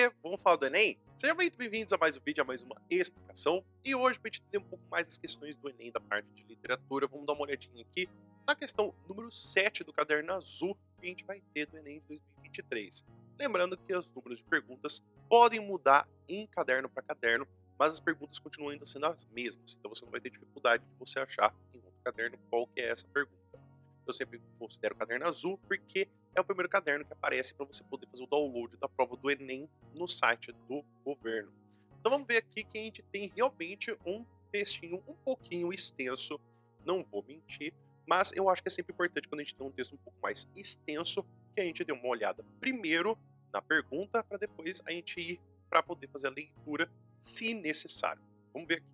Oiê, vamos falar do Enem? Sejam muito bem-vindos a mais um vídeo, a mais uma explicação. E hoje, para a gente entender um pouco mais as questões do Enem da parte de literatura, vamos dar uma olhadinha aqui na questão número 7 do caderno azul que a gente vai ter do Enem de 2023. Lembrando que os números de perguntas podem mudar em caderno para caderno, mas as perguntas continuam ainda sendo as mesmas. Então você não vai ter dificuldade de você achar em outro caderno qual que é essa pergunta. Eu sempre considero o caderno azul porque é o primeiro caderno que aparece para você poder fazer o download da prova do Enem no site do governo. Então vamos ver aqui que a gente tem realmente um textinho um pouquinho extenso, não vou mentir, mas eu acho que é sempre importante quando a gente tem um texto um pouco mais extenso que a gente dê uma olhada primeiro na pergunta para depois a gente ir para poder fazer a leitura se necessário. Vamos ver aqui.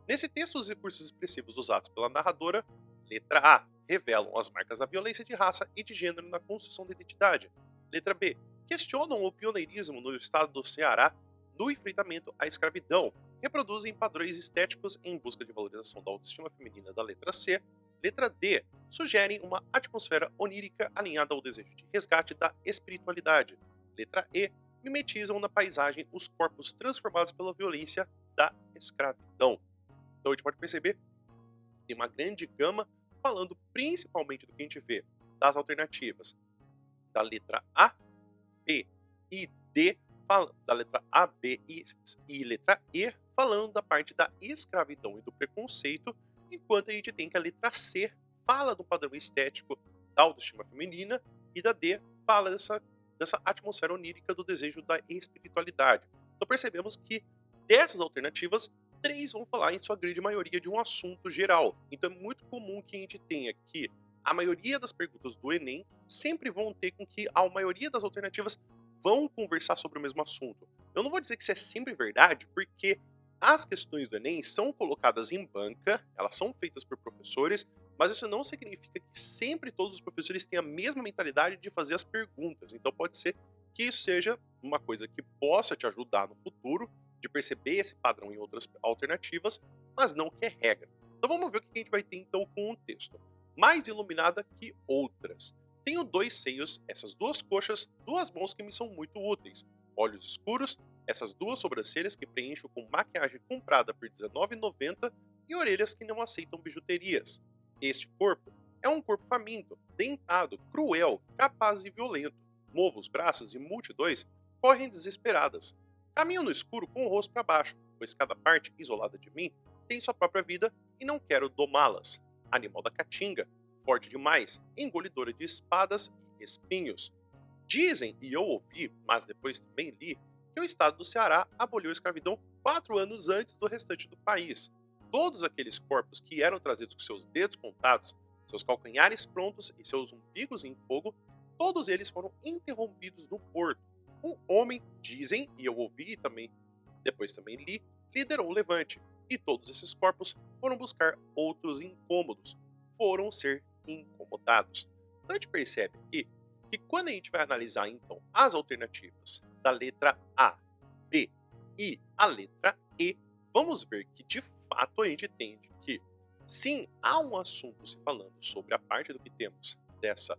Nesse texto, os recursos expressivos usados pela narradora, letra A, revelam as marcas da violência de raça e de gênero na construção da identidade. Letra B, questionam o pioneirismo no estado do Ceará no enfrentamento à escravidão. Reproduzem padrões estéticos em busca de valorização da autoestima feminina da letra C. Letra D, sugerem uma atmosfera onírica alinhada ao desejo de resgate da espiritualidade. Letra E, mimetizam na paisagem os corpos transformados pela violência da escravidão. Então a gente pode perceber que tem uma grande gama falando principalmente do que a gente vê das alternativas da letra A, B e D, da letra A, B e letra E, falando da parte da escravidão e do preconceito, enquanto a gente tem que a letra C fala do padrão estético da autoestima feminina e da D fala dessa atmosfera onírica do desejo da espiritualidade. Então percebemos que dessas alternativas, 3 vão falar em sua grande maioria de um assunto geral. Então é muito comum que a gente tenha que a maioria das perguntas do Enem sempre vão ter com que a maioria das alternativas vão conversar sobre o mesmo assunto. Eu não vou dizer que isso é sempre verdade, porque as questões do Enem são colocadas em banca, elas são feitas por professores, mas isso não significa que sempre todos os professores têm a mesma mentalidade de fazer as perguntas. Então pode ser que isso seja uma coisa que possa te ajudar no futuro, de perceber esse padrão em outras alternativas, mas não que é regra. Então vamos ver o que a gente vai ter então com o texto. Mais iluminada que outras. Tenho 2 seios, essas 2 coxas, 2 mãos que me são muito úteis, olhos escuros, essas 2 sobrancelhas que preencho com maquiagem comprada por R$19,90 e orelhas que não aceitam bijuterias. Este corpo é um corpo faminto, dentado, cruel, capaz e violento. Movo os braços e multidões correm desesperadas. Caminho no escuro com o rosto para baixo, pois cada parte isolada de mim tem sua própria vida e não quero domá-las. Animal da caatinga, forte demais, engolidora de espadas e espinhos. Dizem, e eu ouvi, mas depois também li, que o estado do Ceará aboliu a escravidão 4 anos antes do restante do país. Todos aqueles corpos que eram trazidos com seus dedos contados, seus calcanhares prontos e seus umbigos em fogo, todos eles foram interrompidos no porto. Um homem, dizem, e eu ouvi e também, depois também li, liderou o levante, e todos esses corpos foram buscar outros incômodos, foram ser incomodados. Então a gente percebe aqui que quando a gente vai analisar então as alternativas da letra A, B e a letra E, vamos ver que de fato a gente entende que sim, há um assunto se falando sobre a parte do que temos dessa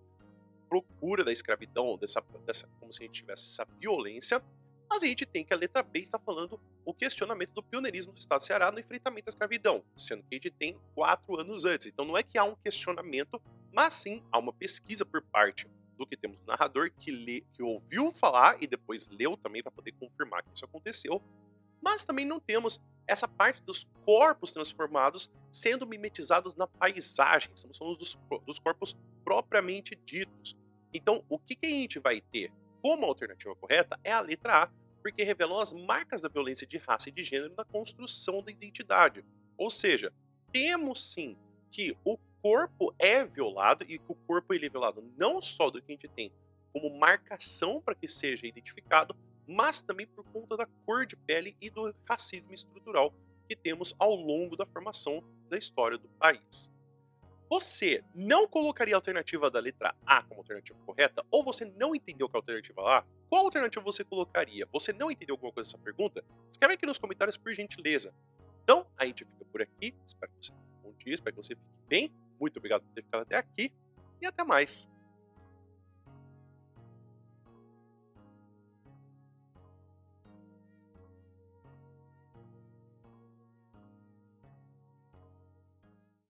procura da escravidão, dessa como se a gente tivesse essa violência, mas a gente tem que a letra B está falando o questionamento do pioneirismo do Estado do Ceará no enfrentamento à escravidão, sendo que a gente tem 4 anos antes. Então não é que há um questionamento, mas sim há uma pesquisa por parte do que temos do narrador que ouviu falar e depois leu também para poder confirmar que isso aconteceu, mas também não temos essa parte dos corpos transformados sendo mimetizados na paisagem. Estamos falando dos corpos propriamente ditos. Então, o que a gente vai ter como alternativa correta é a letra A, porque revelam as marcas da violência de raça e de gênero na construção da identidade. Ou seja, temos sim que o corpo é violado e que o corpo ele é violado não só do que a gente tem como marcação para que seja identificado, mas também por conta da cor de pele e do racismo estrutural que temos ao longo da formação da história do país. Você não colocaria a alternativa da letra A como alternativa correta? Ou você não entendeu que a alternativa A? Qual alternativa você colocaria? Você não entendeu alguma coisa dessa pergunta? Escreve aqui nos comentários por gentileza. Então, a gente fica por aqui. Espero que você tenha um bom dia, espero que você fique bem. Muito obrigado por ter ficado até aqui e até mais.